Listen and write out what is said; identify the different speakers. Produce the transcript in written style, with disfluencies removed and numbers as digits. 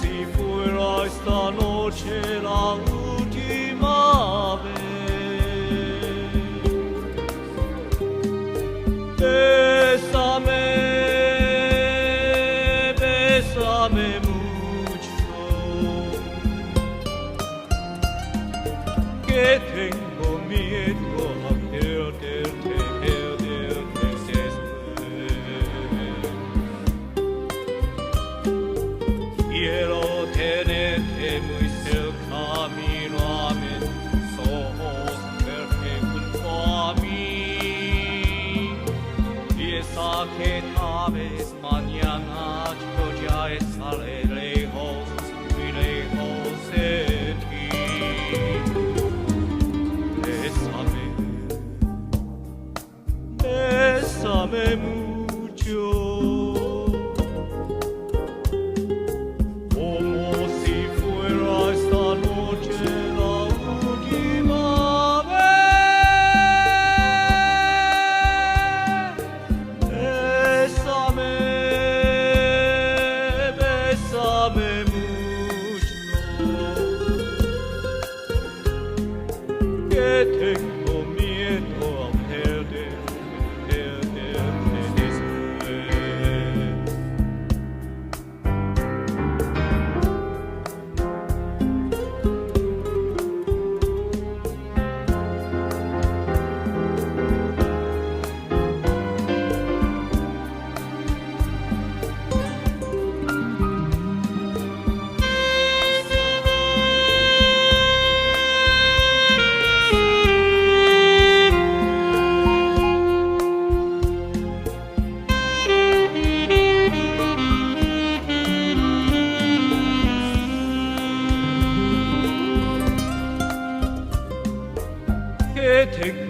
Speaker 1: si fuera esta noche la última vez. Bésame, bésame mucho, que tengo miedo a perderte, perderte después. Quiero tenerte muy cerca, mírame en tus ojos, verte junto a mí. Piensa que tal vez mañana yo ya estaré lejos, muy lejos de ti. Bésame, bésame mucho, como si fuera esta noche la última vez. Bésame, bésame mucho, que tengo miedo a perderte, perderte después. Que tengo